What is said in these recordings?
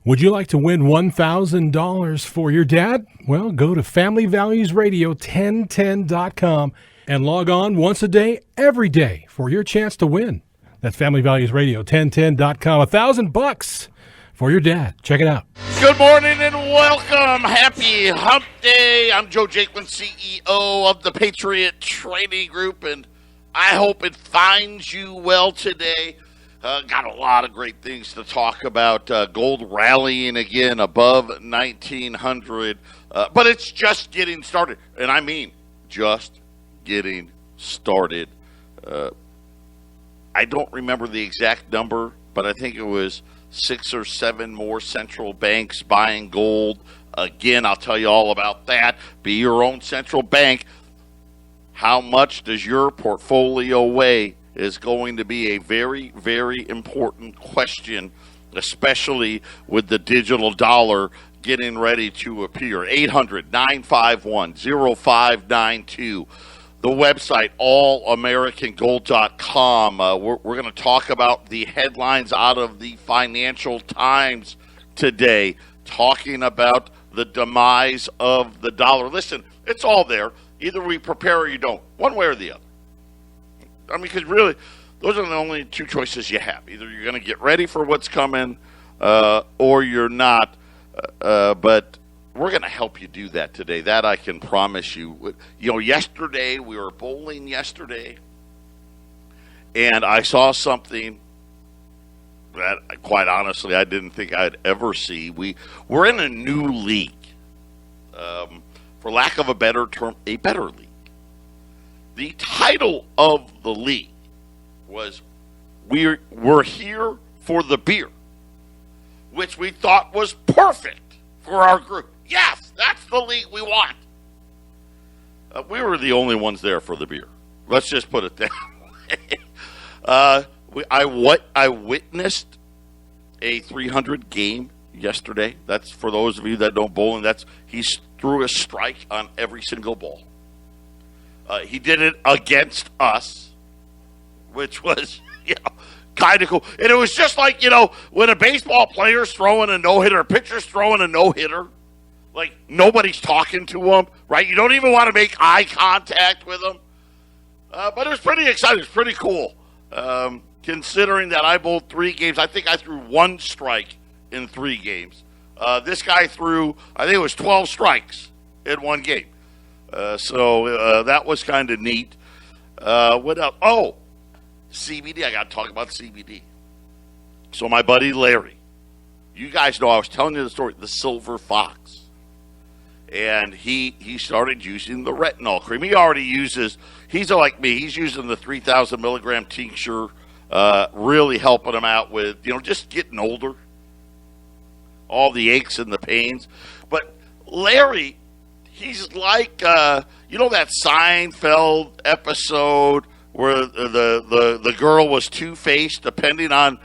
Would you like to win $1,000 for your dad? Well, go to FamilyValuesRadio1010.com and log on once a day, every day, for your chance to win. That's FamilyValuesRadio1010.com. $1,000 for your dad. Check it out. Good morning and welcome. Happy Hump Day. I'm Joe Jaquin, CEO of the Patriot Trading Group, and I hope it finds you well today. Got a lot of great things to talk about. Gold rallying again above 1,900, but it's just getting started, and I mean just getting started. I don't remember the exact number, but I think it was 6 or 7 more central banks buying gold. Again, I'll tell you all about that. Be your own central bank. How much does your portfolio weigh is going to be a very, very important question, especially with the digital dollar getting ready to appear. 800-951-0592. The website, allamericangold.com. We're going to talk about the headlines out of the Financial Times today, talking about the demise of the dollar. Listen, it's all there. Either we prepare or you don't, one way or the other. I mean, because really, those are the only two choices you have. Either you're going to get ready for what's coming or you're not. But we're going to help you do that today. That I can promise you. You know, yesterday, we were bowling yesterday, and I saw something that, quite honestly, I didn't think I'd ever see. We're in a new league. For lack of a better term, a better league. The title of the league was We're Here for the Beer, which we thought was perfect for our group. Yes, that's the league we want. We were the only ones there for the beer. Let's just put it that way. I witnessed a 300 game yesterday. That's for those of you that don't bowling. He threw a strike on every single ball. He did it against us, which was, kind of cool. And it was just like, when a baseball player's throwing a no-hitter, a pitcher's throwing a no-hitter, like nobody's talking to him, right? You don't even want to make eye contact with him. But it was pretty exciting. It was pretty cool. Considering that I bowled 3 games, I think I threw 1 strike in 3 games. This guy threw, I think it was 12 strikes in 1 game. So that was kind of neat. What else? Oh, CBD. I got to talk about CBD. So my buddy Larry, you guys know I was telling you the story, the Silver Fox. And he started using the retinol cream. He already uses, he's like me, he's using the 3,000 milligram tincture, really helping him out with, just getting older. All the aches and the pains. But Larry, he's like, that Seinfeld episode where the girl was two-faced depending on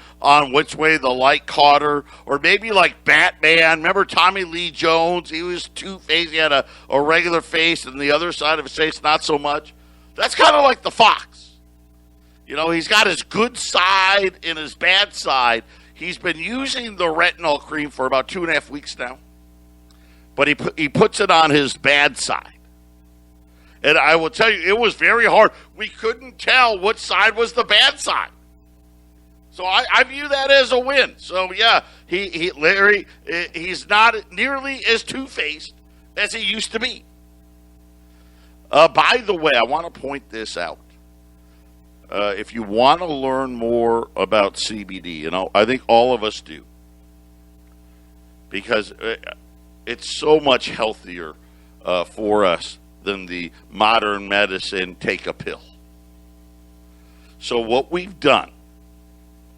which way the light caught her, or maybe like Batman. Remember Tommy Lee Jones? He was two-faced. He had a regular face, and the other side of his face not so much. That's kind of like the fox. He's got his good side and his bad side. He's been using the retinol cream for about 2.5 weeks now. But he puts it on his bad side. And I will tell you, it was very hard. We couldn't tell which side was the bad side. So I view that as a win. So, yeah, Larry, he's not nearly as two-faced as he used to be. By the way, I want to point this out. If you want to learn more about CBD, I think all of us do. Because it's so much healthier for us than the modern medicine take a pill. So what we've done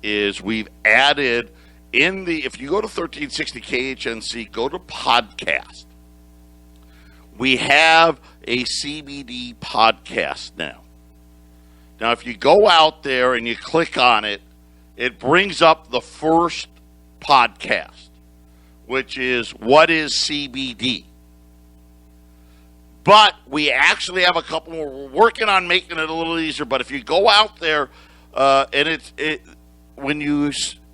is we've added if you go to 1360 KHNC, go to podcast. We have a CBD podcast now. Now, if you go out there and you click on it, it brings up the first podcast, which is What is CBD? But we actually have a couple more. We're working on making it a little easier. But if you go out there, and when you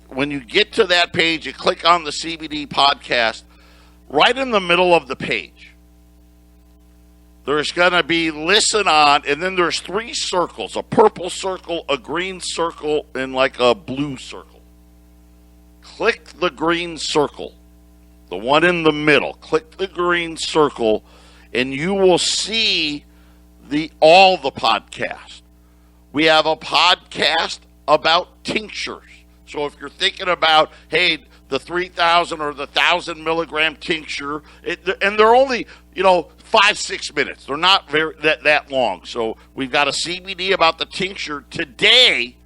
when you get to that page, you click on the CBD podcast. Right in the middle of the page, there's going to be listen on, and then there's 3 circles, a purple circle, a green circle, and like a blue circle. Click the green circle, the one in the middle. Click the green circle, and you will see all the podcasts. We have a podcast about tinctures. So if you're thinking about, hey, the 3,000 or the 1,000 milligram tincture, and they're only, 5-6 minutes. They're not very that long. So we've got a CBD about the tincture. Today,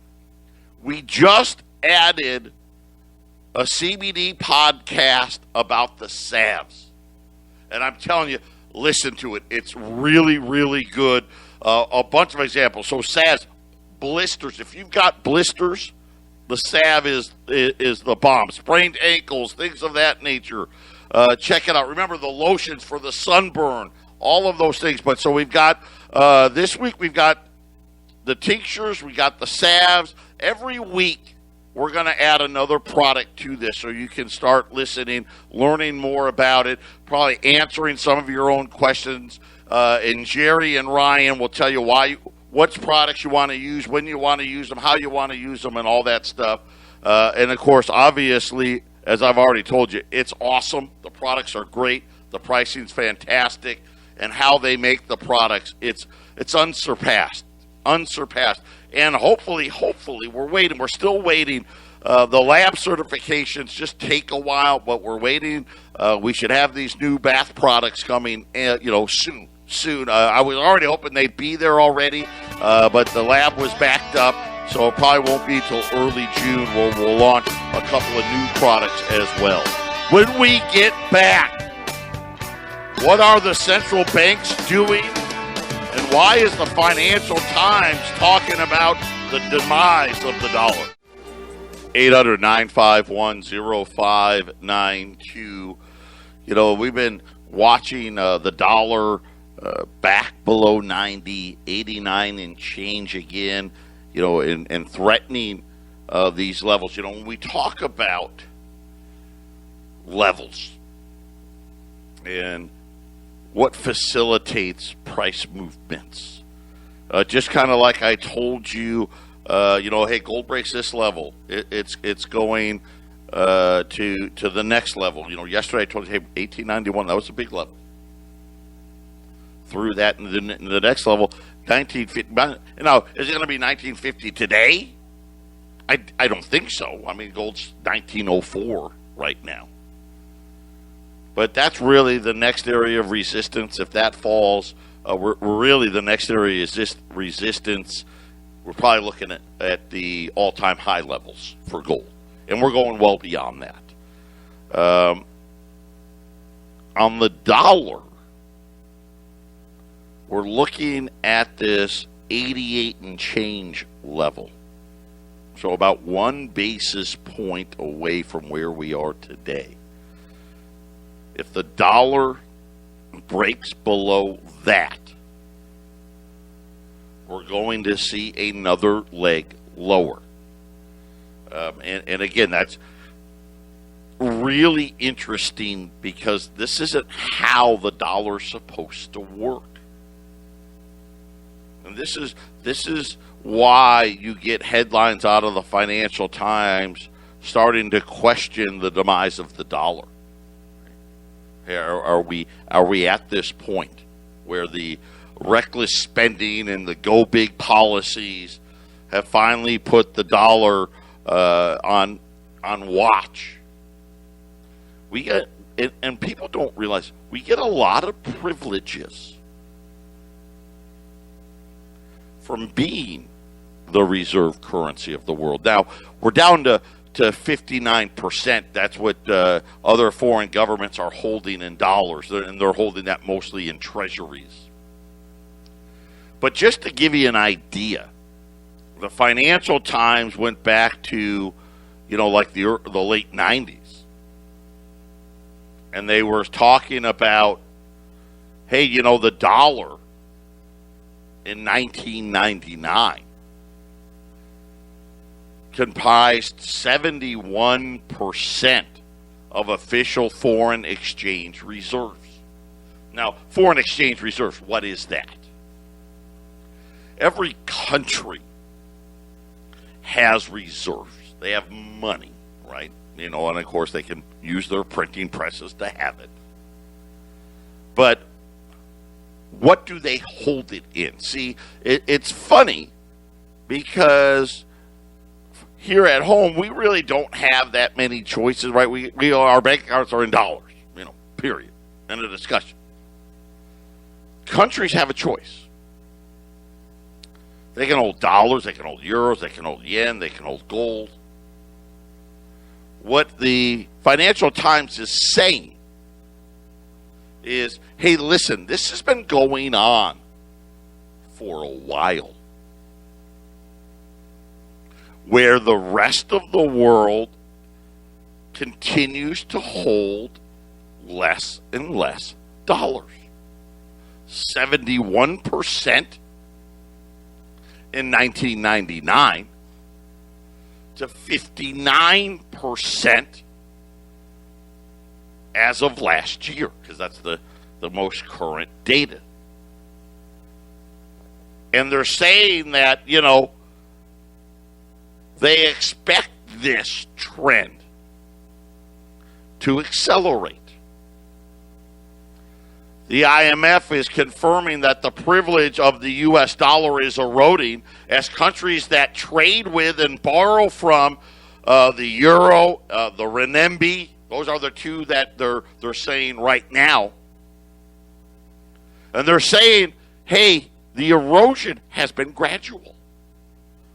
we just added a CBD podcast about the salves. And I'm telling you, listen to it. It's really, really good. A bunch of examples. So salves, blisters. If you've got blisters, the salve is the bomb. Sprained ankles, things of that nature. Check it out. Remember the lotions for the sunburn, all of those things. But so we've got, this week we've got the tinctures, we got the salves. Every week we're going to add another product to this so you can start listening, learning more about it, probably answering some of your own questions. And Jerry and Ryan will tell you what products you want to use, when you want to use them, how you want to use them, and all that stuff. And, of course, obviously, as I've already told you, it's awesome. The products are great. The pricing's fantastic. And how they make the products, it's unsurpassed. And hopefully, we're waiting. We're still waiting. The lab certifications just take a while, but we're waiting. We should have these new bath products coming, soon. I was already hoping they'd be there already, but the lab was backed up, so it probably won't be till early June where we'll launch a couple of new products as well. When we get back, what are the central banks doing, and why is the Financial Times talking about the demise of the dollar? 800-951-0592. We've been watching the dollar back below 90, 89 and change again, and threatening these levels. When we talk about levels and what facilitates price movements, just kind of like I told you, hey, gold breaks this level, it's going to the next level. Yesterday I told you, hey, 1891, that was a big level. Through that into the next level, 1950. Now, is it going to be 1950 today? I don't think so. I mean, gold's 1904 right now. But that's really the next area of resistance. If that falls, we're really the next area is just resistance. We're probably looking at the all-time high levels for gold, and we're going well beyond that. On the dollar, we're looking at this 88 and change level. So about 1 basis point away from where we are today. If the dollar breaks below that, we're going to see another leg lower. And again, that's really interesting because this isn't how the dollar's supposed to work. And this is why you get headlines out of the Financial Times starting to question the demise of the dollar. Are we at this point where the reckless spending and the go big policies have finally put the dollar on watch? We get, and people don't realize, we get a lot of privileges from being the reserve currency of the world. Now, we're down to 59%. That's what other foreign governments are holding in dollars, and they're holding that mostly in treasuries. But just to give you an idea, the Financial Times went back to, like the late 90s. And they were talking about, hey, the dollar in 1999 comprised 71% of official foreign exchange reserves. Now, foreign exchange reserves, what is that? Every country has reserves. They have money, right? And of course they can use their printing presses to have it. But what do they hold it in? See, it's funny because here at home, we really don't have that many choices, right? Our bank accounts are in dollars, period. End of discussion. Countries have a choice. They can hold dollars, they can hold euros, they can hold yen, they can hold gold. What the Financial Times is saying is, hey, listen, this has been going on for a while, where the rest of the world continues to hold less and less dollars. 71% in 1999 to 59% as of last year, because that's the most current data. And they're saying that, they expect this trend to accelerate. The IMF is confirming that the privilege of the U.S. dollar is eroding as countries that trade with and borrow from the euro, the renminbi, those are the two that they're saying right now. And they're saying, hey, the erosion has been gradual.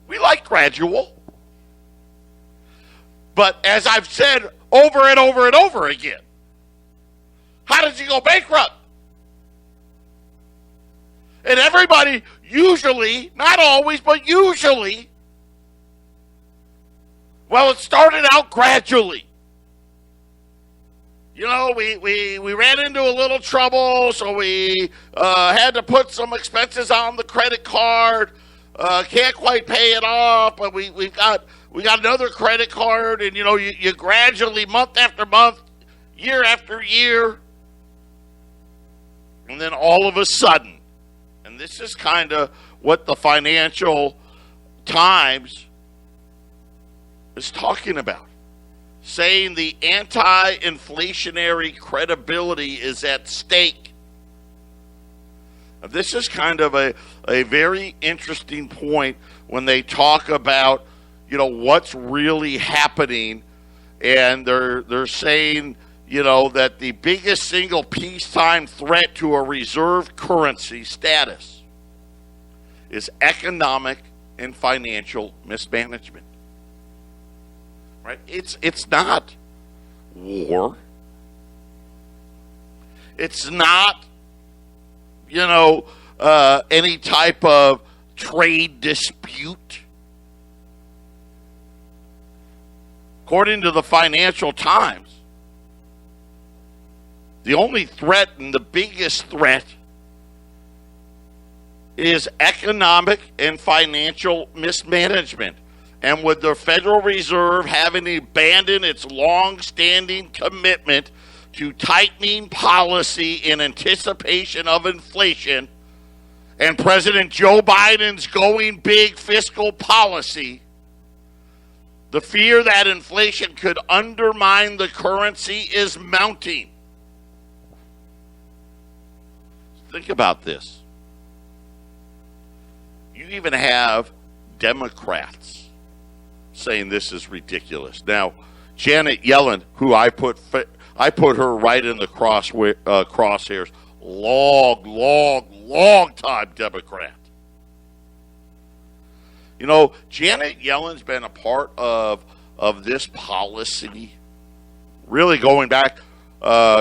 We like gradual. But as I've said over and over and over again, how did you go bankrupt? And everybody usually, not always, but usually, well, it started out gradually. We ran into a little trouble, so we had to put some expenses on the credit card. Can't quite pay it off, but we got another credit card, and you gradually, month after month, year after year, and then all of a sudden, and this is kind of what the Financial Times is talking about, saying the anti-inflationary credibility is at stake. Now, this is kind of a very interesting point when they talk about, what's really happening, and they're saying, that the biggest single peacetime threat to a reserve currency status is economic and financial mismanagement. Right? It's not war. It's not, any type of trade dispute. According to the Financial Times, the only threat and the biggest threat is economic and financial mismanagement. And with the Federal Reserve having abandoned its long-standing commitment to tightening policy in anticipation of inflation, and President Joe Biden's going big fiscal policy, the fear that inflation could undermine the currency is mounting. Think about this. You even have Democrats saying this is ridiculous. Now, Janet Yellen, who I put her right in the crosshairs, long time Democrat. Janet Yellen's been a part of this policy really going back.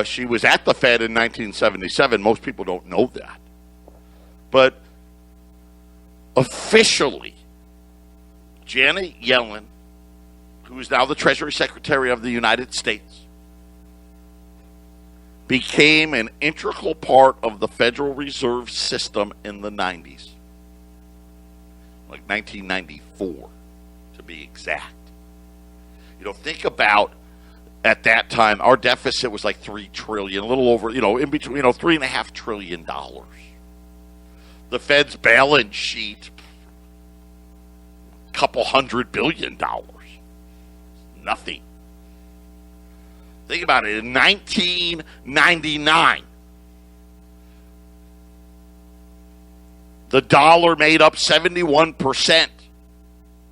She was at the Fed in 1977. Most people don't know that. But officially, Janet Yellen, who is now the Treasury Secretary of the United States, became an integral part of the Federal Reserve System in the 90s. Like 1994, to be exact. Think about at that time, our deficit was like $3 trillion, a little over, in between, $3.5 trillion. The Fed's balance sheet, couple $100 billion. Nothing. Think about it. In 1999, the dollar made up 71%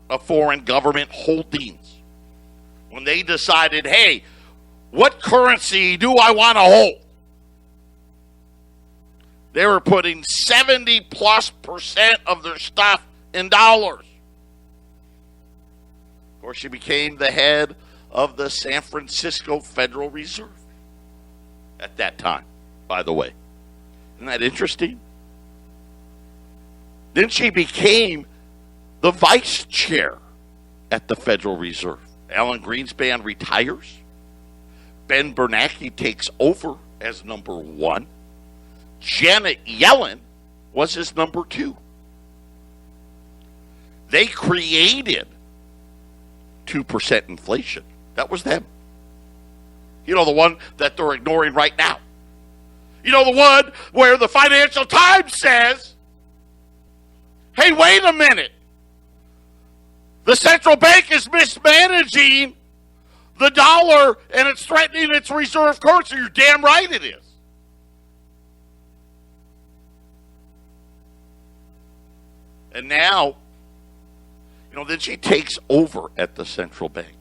of foreign government holdings. When they decided, hey, what currency do I want to hold? They were putting 70+% of their stuff in dollars. Of course, she became the head of the San Francisco Federal Reserve at that time, by the way. Isn't that interesting? Then she became the vice chair at the Federal Reserve. Alan Greenspan retires. Ben Bernanke takes over as number 1. Janet Yellen was his number 2. They created 2% inflation. That was them. The one that they're ignoring right now. The one where the Financial Times says, hey, wait a minute. The central bank is mismanaging the dollar and it's threatening its reserve currency. You're damn right it is. And now, then she takes over at the central bank.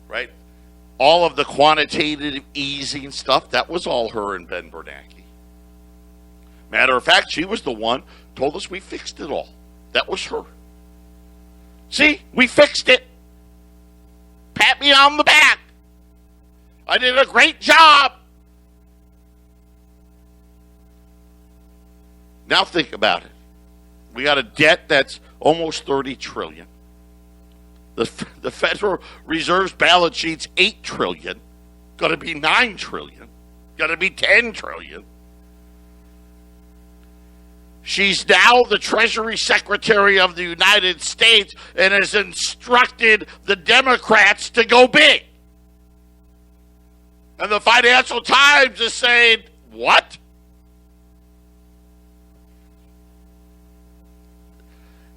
Right? All of the quantitative easing stuff, that was all her and Ben Bernanke. Matter of fact, she was the one told us we fixed it all. That was her. See, we fixed it. Pat me on the back. I did a great job. Now think about it. We got a debt that's almost $30 trillion. The Federal Reserve's balance sheet's $8 trillion. Got to be $9 trillion. Got to be $10 trillion. She's now the Treasury Secretary of the United States and has instructed the Democrats to go big. And the Financial Times is saying, what?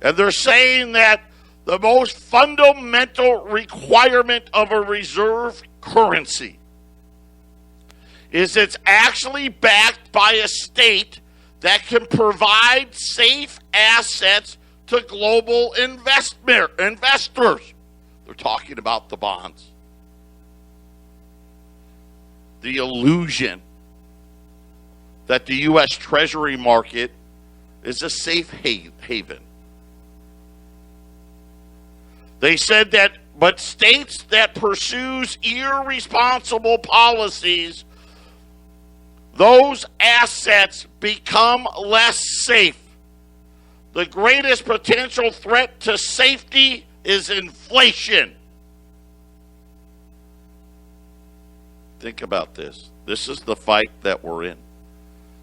And they're saying that the most fundamental requirement of a reserve currency is it's actually backed by a state that can provide safe assets to global investors. They're talking about the bonds. The illusion that the U.S. Treasury market is a safe haven. They said that, but states that pursues irresponsible policies, those assets become less safe. The greatest potential threat to safety is inflation. Think about this. This is the fight that we're in.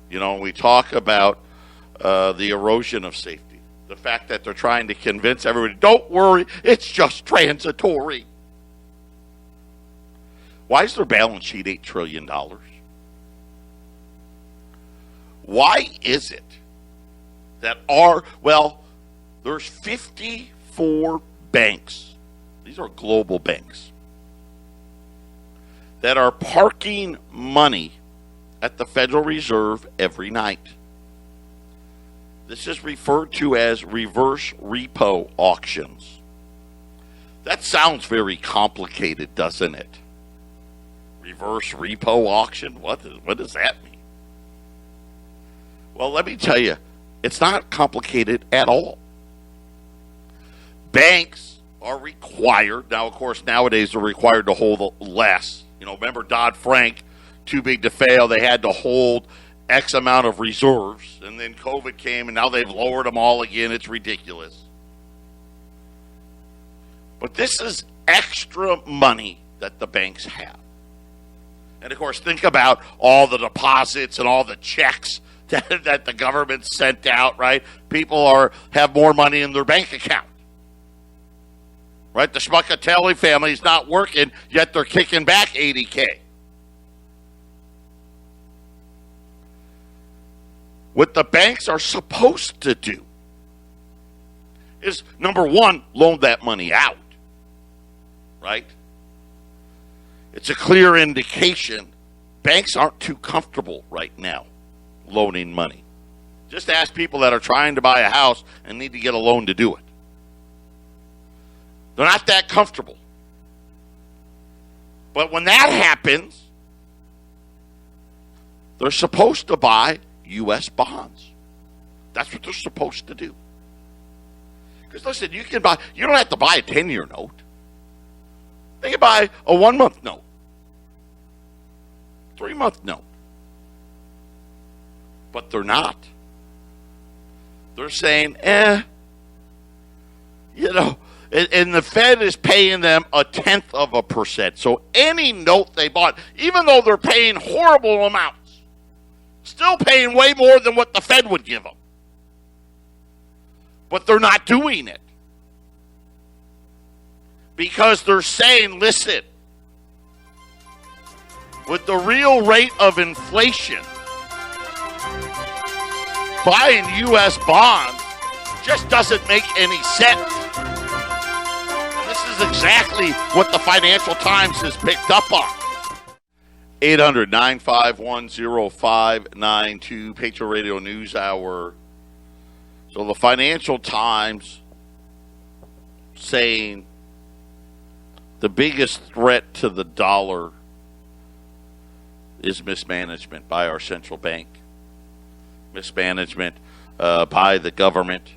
We talk about the erosion of safety. The fact that they're trying to convince everybody, don't worry, it's just transitory. Why is their balance sheet $8 trillion? Why is it that there's 54 banks, these are global banks, that are parking money at the Federal Reserve every night? This is referred to as reverse repo auctions. That sounds very complicated, doesn't it? Reverse repo auction? What does that mean? Well, let me tell you, it's not complicated at all. Banks are required, now of course nowadays they're required to hold less. Remember Dodd-Frank, too big to fail, they had to hold X amount of reserves, and then COVID came and now they've lowered them all again. It's ridiculous. But this is extra money that the banks have. And of course, think about all the deposits and all the checks that the government sent out, right? People have more money in their bank account. right? The Schmuckatelli family is not working, yet they're kicking back $80K. What the banks are supposed to do is, number one, loan that money out, right? It's a clear indication banks aren't too comfortable right now loaning money. Just ask people that are trying to buy a house and need to get a loan to do it. They're not that comfortable. But when that happens, they're supposed to buy U.S. bonds. That's what they're supposed to do. Because listen, you don't have to buy a 10-year note. They can buy a 1-month note, 3-month note. But they're not. They're saying, and the Fed is paying them 0.1%. So any note they bought, even though they're paying horrible amounts, still paying way more than what the Fed would give them. But they're not doing it. Because they're saying, listen, with the real rate of inflation, buying U.S. bonds just doesn't make any sense. This is exactly what the Financial Times has picked up on. 800-951-0592, Patriot Radio News Hour. So the Financial Times saying the biggest threat to the dollar is mismanagement by our central bank. Mismanagement by the government.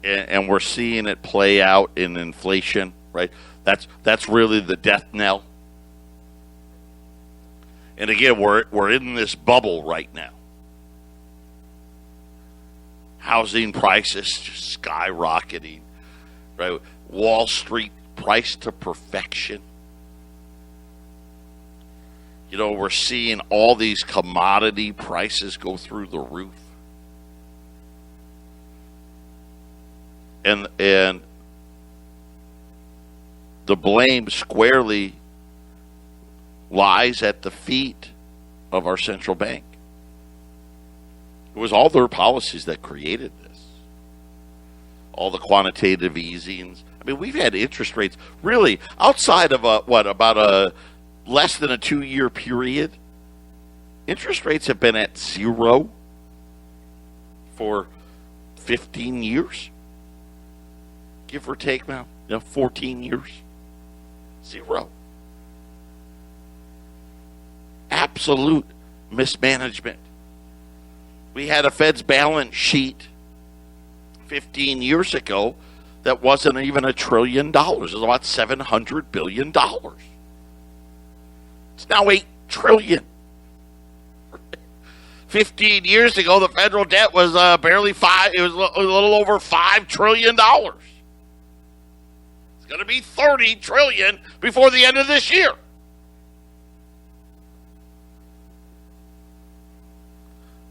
And we're seeing it play out in inflation, right? That's really the death knell. And again, we're in this bubble right now. Housing prices just skyrocketing, right? Wall Street price to perfection. We're seeing all these commodity prices go through the roof. And the blame squarely lies at the feet of our central bank. It was all their policies that created this. All the quantitative easings. I mean, we've had interest rates really outside of about a less than a 2-year period. Interest rates have been at 0 for 15 years. Give or take now, 14 years. 0. Absolute mismanagement. We had a Fed's balance sheet 15 years ago that wasn't even $1 trillion. It was about $700 billion. It's now $8 trillion. 15 years ago, the federal debt was barely $5. It was a little over $5 trillion. It's going to be $30 trillion before the end of this year.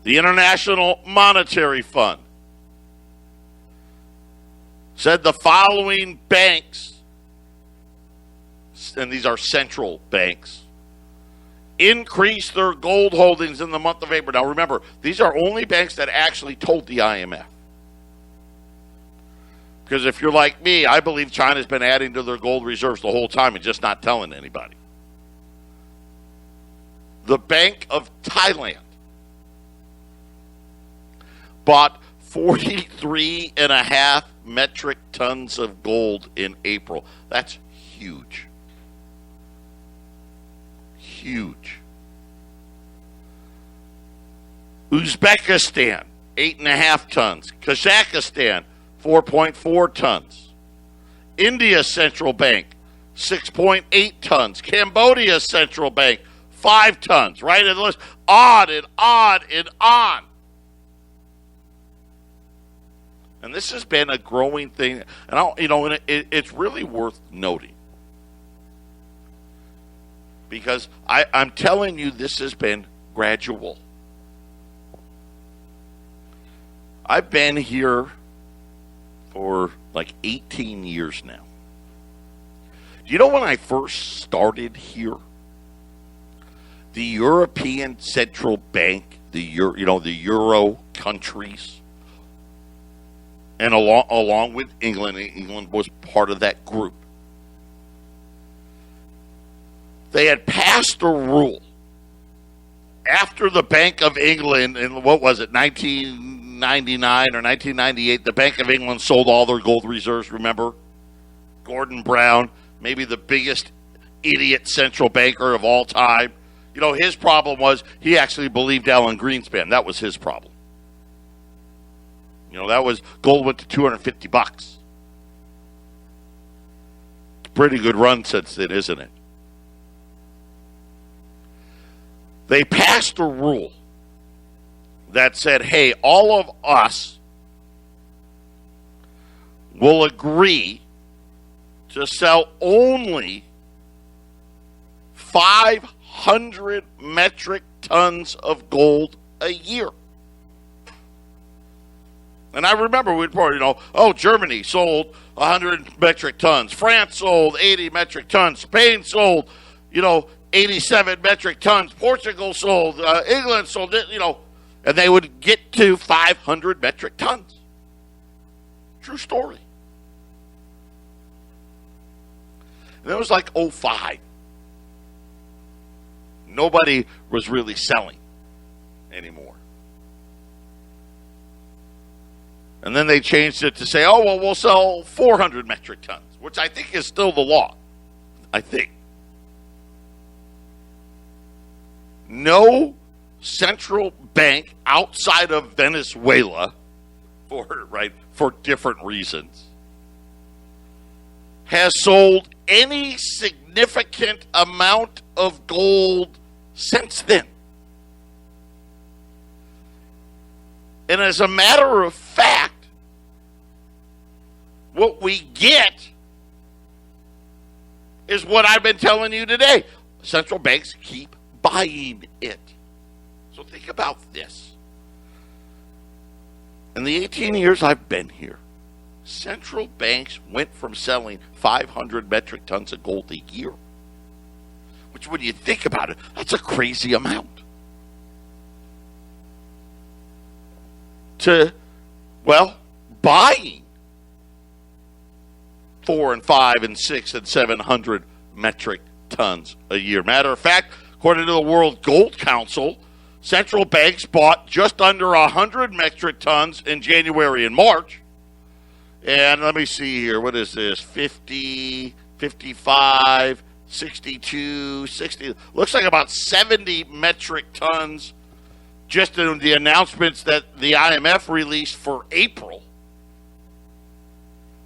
The International Monetary Fund said the following banks, and these are central banks, increased their gold holdings in the month of April. Now remember, these are only banks that actually told the IMF. Because if you're like me, I believe China's been adding to their gold reserves the whole time and just not telling anybody. The Bank of Thailand bought 43.5 metric tons of gold in April. That's huge. Huge. Uzbekistan, 8.5 tons. Kazakhstan, 4.4 tons. India's central bank, 6.8 tons. Cambodia's central bank, 5 tons. Right in the list. On and on and on. And this has been a growing thing. And it's really worth noting. Because I'm telling you, this has been gradual. I've been here for like 18 years now. Do you know when I first started here? The European Central Bank, the Euro countries, and along with England was part of that group. They had passed a rule after the Bank of England in, what was it, 1999 or 1998, the Bank of England sold all their gold reserves, remember? Gordon Brown, maybe the biggest idiot central banker of all time. You know, his problem was he actually believed Alan Greenspan. That was his problem. You know, that was, gold went to $250. Pretty good run since then, isn't it? They passed a rule that said, hey, all of us will agree to sell only 500 metric tons of gold a year. And I remember we'd probably, Germany sold 100 metric tons. France sold 80 metric tons. Spain sold, 87 metric tons. Portugal sold. England sold, and they would get to 500 metric tons. True story. And it was like 2005. Nobody was really selling anymore. And then they changed it to say, we'll sell 400 metric tons, which I think is still the law. I think. No central bank outside of Venezuela, for different reasons, has sold any significant amount of gold since then. And as a matter of fact, what we get is what I've been telling you today. Central banks keep buying it. So think about this. In the 18 years I've been here, central banks went from selling 500 metric tons of gold a year, which when you think about it, that's a crazy amount, to, buying 4 and 5 and 6 and 700 metric tons a year. Matter of fact, according to the World Gold Council, central banks bought just under 100 metric tons in January and March. And let me see here. What is this? 50, 55, 62, 60. Looks like about 70 metric tons just in the announcements that the IMF released for April.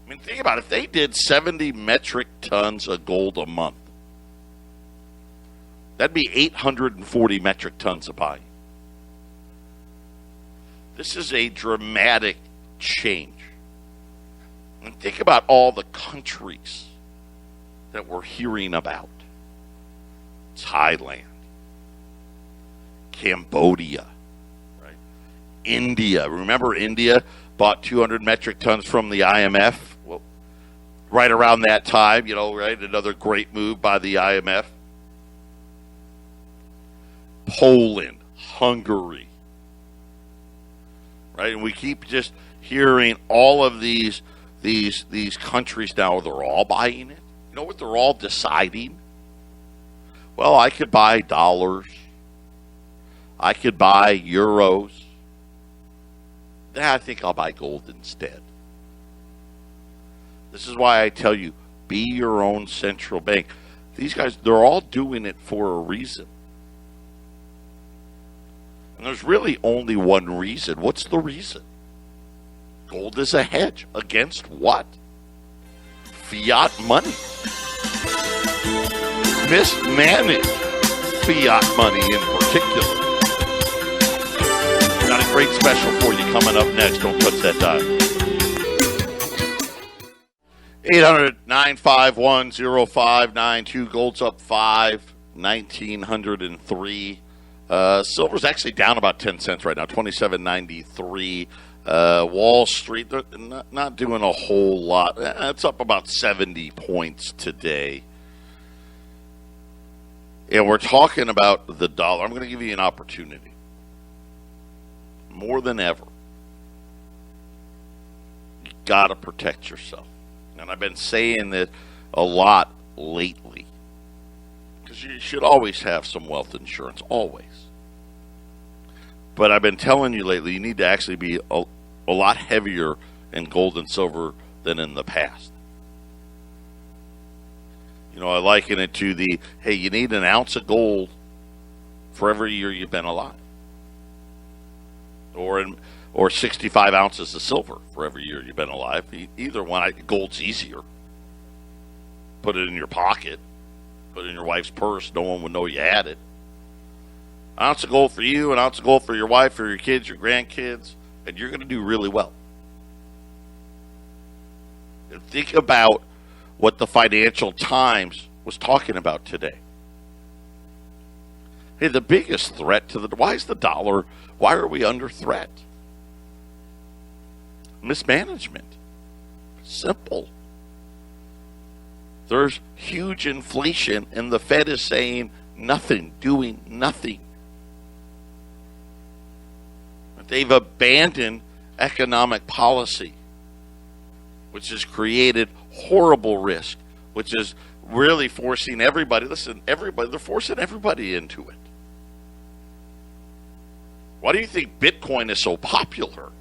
I mean, think about it. If they did 70 metric tons of gold a month, that'd be 840 metric tons of buying. This is a dramatic change. And think about all the countries that we're hearing about. Thailand, Cambodia, right? India. Remember India bought 200 metric tons from the IMF? Well, right around that time, right? Another great move by the IMF. Poland, Hungary, right? And we keep just hearing all of these countries now, they're all buying it. You know what they're all deciding? Well, I could buy dollars. I could buy euros. I think I'll buy gold instead. This is why I tell you, be your own central bank. These guys, they're all doing it for a reason. And there's really only one reason. What's the reason? Gold is a hedge. Against what? Fiat money. Mismanaged fiat money in particular. Got a great special for you coming up next. Don't touch that dial. 800-951-0592. Gold's up 1,903. Silver's actually down about 10 cents right now, $27.93. Wall Street, they're not doing a whole lot. It's up about 70 points today. And we're talking about the dollar. I'm going to give you an opportunity. More than ever, you got to protect yourself. And I've been saying that a lot lately. Because you should always have some wealth insurance, always. But I've been telling you lately, you need to actually be a lot heavier in gold and silver than in the past. You know, I liken it to hey, you need an ounce of gold for every year you've been alive. Or 65 ounces of silver for every year you've been alive. Either one, gold's easier. Put it in your pocket. Put it in your wife's purse. No one would know you had it. An ounce of gold for you, an ounce of gold for your wife, for your kids, your grandkids, and you're going to do really well. And think about what the Financial Times was talking about today. Hey, the biggest threat to why is the dollar, why are we under threat? Mismanagement. Simple. There's huge inflation, and the Fed is saying nothing, doing nothing. They've abandoned economic policy, which has created horrible risk, which is really forcing everybody, they're forcing everybody into it. Why do you think Bitcoin is so popular?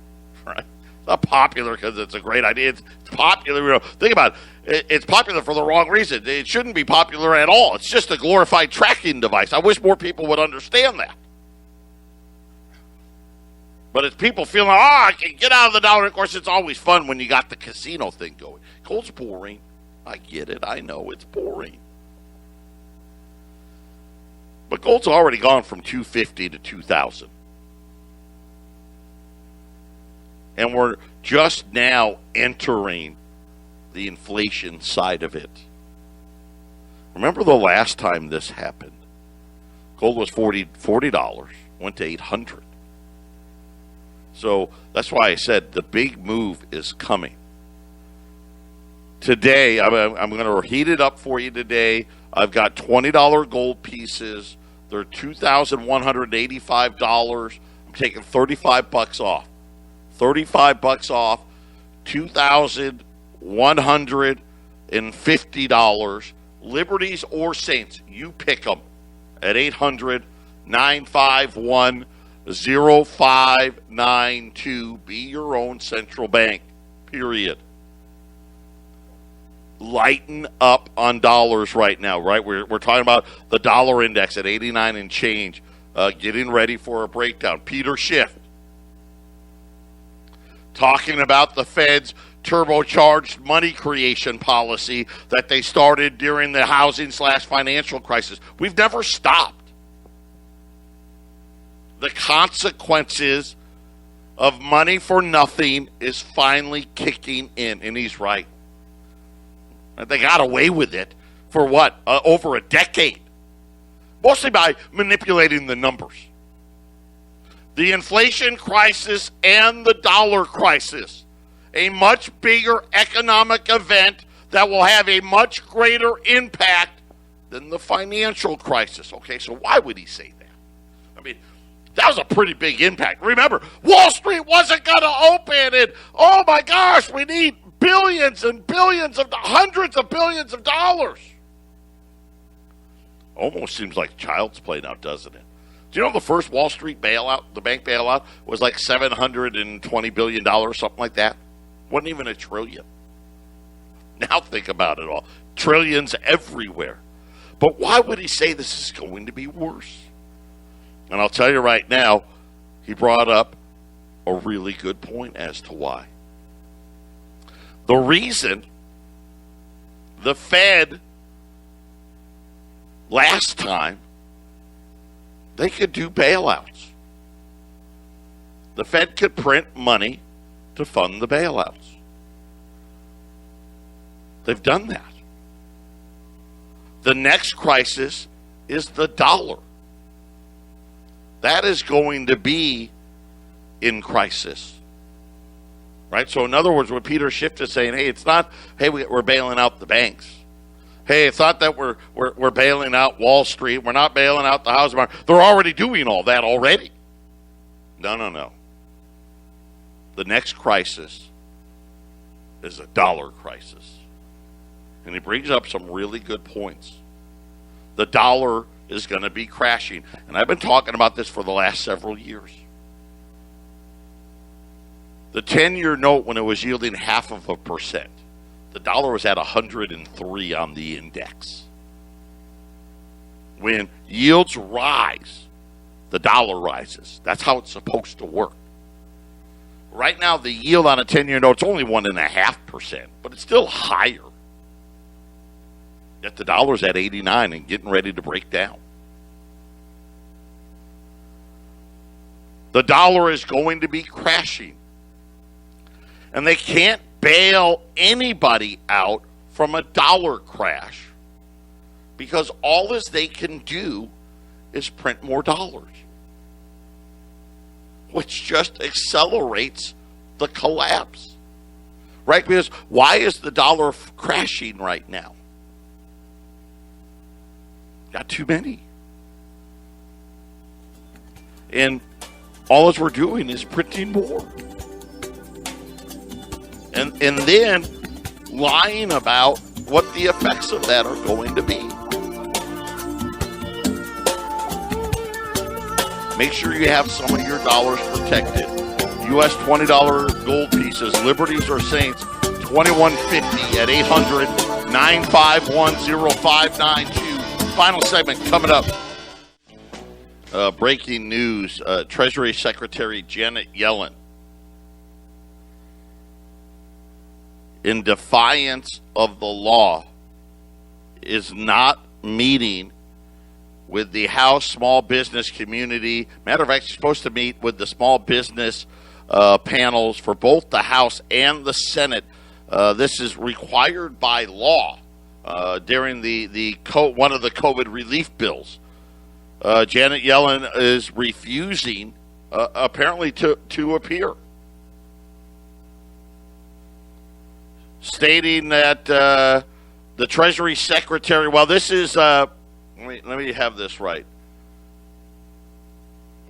Right? It's not popular because it's a great idea. It's popular. Think about it. It's popular for the wrong reason. It shouldn't be popular at all. It's just a glorified tracking device. I wish more people would understand that. But it's people feeling, I can get out of the dollar. Of course, it's always fun when you got the casino thing going. Gold's boring. I get it. I know it's boring. But gold's already gone from $250 to $2,000. And we're just now entering the inflation side of it. Remember the last time this happened? Gold was $40, went to $800. So that's why I said the big move is coming. Today, I'm going to heat it up for you today. I've got $20 gold pieces. They're $2,185. I'm taking $35 off. $35 off, $2,150. Liberties or Saints, you pick them at 800-951-0592. Be your own central bank, period. Lighten up on dollars right now, right? We're talking about the dollar index at 89 and change, getting ready for a breakdown. Peter Schiff talking about the Fed's turbocharged money creation policy that they started during the housing/financial crisis. We've never stopped. The consequences of money for nothing is finally kicking in, and he's right. They got away with it for what? Over a decade. Mostly by manipulating the numbers. The inflation crisis and the dollar crisis. A much bigger economic event that will have a much greater impact than the financial crisis. Okay, so why would he say that? I mean, that was a pretty big impact. Remember, Wall Street wasn't going to open, and oh my gosh, we need billions and billions of hundreds of billions of dollars. Almost seems like child's play now, doesn't it? Do you know the first Wall Street bailout, the bank bailout, was like $720 billion, something like that? Wasn't even $1 trillion. Now think about it all. Trillions everywhere. But why would he say this is going to be worse? And I'll tell you right now, he brought up a really good point as to why. The reason the Fed last time, they could do bailouts. The Fed could print money to fund the bailouts. They've done that. The next crisis is the dollar. That is going to be in crisis. right? So in other words, what Peter Schiff is saying, hey, it's not, hey, we're bailing out the banks. Hey, it's not that we're bailing out Wall Street. We're not bailing out the housing market. They're already doing all that already. No. The next crisis is a dollar crisis. And he brings up some really good points. The dollar is going to be crashing. And I've been talking about this for the last several years. The 10-year note, when it was yielding 0.5%, the dollar was at 103 on the index. When yields rise, the dollar rises. That's how it's supposed to work. Right now, the yield on a 10-year note is only 1.5%, but it's still higher. Yet the dollar's at 89 and getting ready to break down. The dollar is going to be crashing. And they can't bail anybody out from a dollar crash because all as they can do is print more dollars, which just accelerates the collapse, right? Because why is the dollar crashing right now? Got too many. And all we're doing is printing more. And then lying about what the effects of that are going to be. Make sure you have some of your dollars protected. U.S. $20 gold pieces, Liberties or Saints, $21.50 at 800-951-0592. Final segment coming up. Breaking news, Treasury Secretary Janet Yellen, in defiance of the law, is not meeting with the House small business community. Matter of fact, she's supposed to meet with the small business panels for both the House and the Senate. This is required by law during one of the COVID relief bills. Janet Yellen is refusing, apparently, to appear, stating that the Treasury Secretary, well, this is, let me have this right.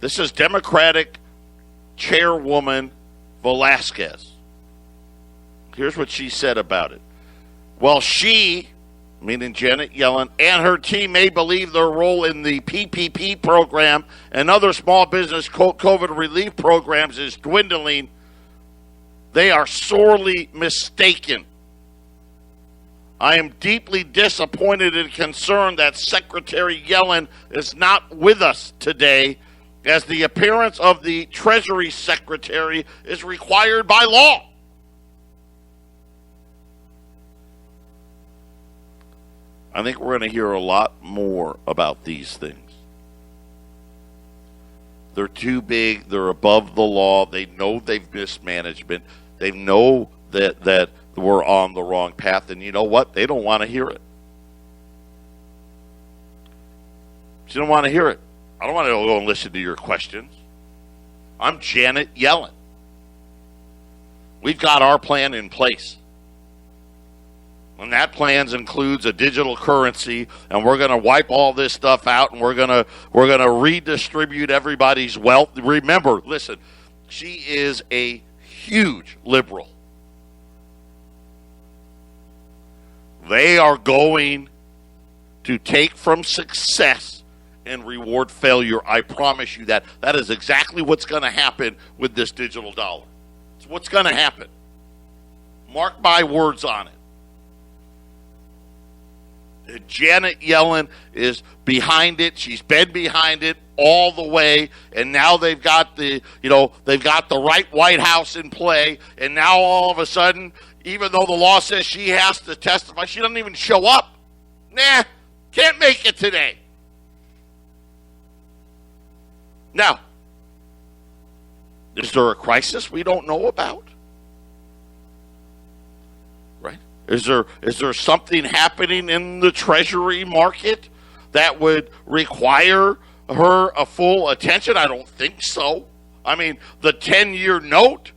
This is Democratic Chairwoman Velasquez. Here's what she said about it. Well, she, meaning Janet Yellen, and her team may believe their role in the PPP program and other small business COVID relief programs is dwindling. They are sorely mistaken. I am deeply disappointed and concerned that Secretary Yellen is not with us today, as the appearance of the Treasury Secretary is required by law. I think we're going to hear a lot more about these things. They're too big. They're above the law. They know they've mismanagement. They know that we're on the wrong path. And you know what? They don't want to hear it. She don't want to hear it. I don't want to go and listen to your questions. I'm Janet Yellen. We've got our plan in place. And that plan includes a digital currency, and we're going to wipe all this stuff out, and we're going to redistribute everybody's wealth. Remember, listen, she is a huge liberal. They are going to take from success and reward failure. I promise you that. That is exactly what's going to happen with this digital dollar. It's what's going to happen. Mark my words on it. Janet Yellen is behind it. She's been behind it all the way, and now they've got the right White House in play, and now all of a sudden, even though the law says she has to testify, she doesn't even show up. Can't make it today. Now, is there a crisis we don't know about? Right? Is there something happening in the Treasury market that would require her a full attention? I don't think so. I mean, the 10-year note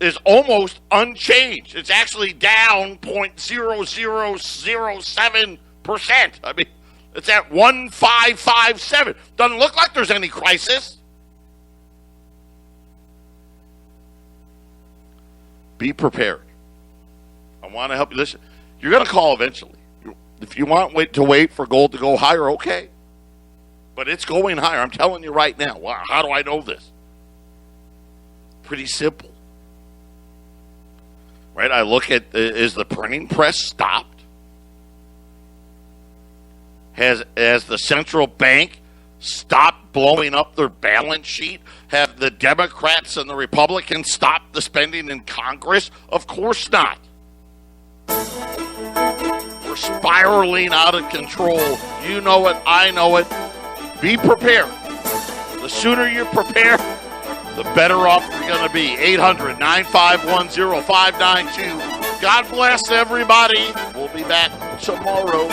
is almost unchanged. It's actually down 0.0007%. I mean, it's at 1.557. Doesn't look like there's any crisis. Be prepared. I want to help you. Listen, you're going to call eventually. If you want to wait for gold to go higher, okay. But it's going higher. I'm telling you right now. Wow, how do I know this? Pretty simple. Right? I look at, is the printing press stopped? Has the central bank stopped blowing up their balance sheet? Have the Democrats and the Republicans stopped the spending in Congress? Of course not. We're spiraling out of control. You know it. I know it. Be prepared. The sooner you prepare, the better off you're going to be. 800-951-0592. God bless everybody. We'll be back tomorrow.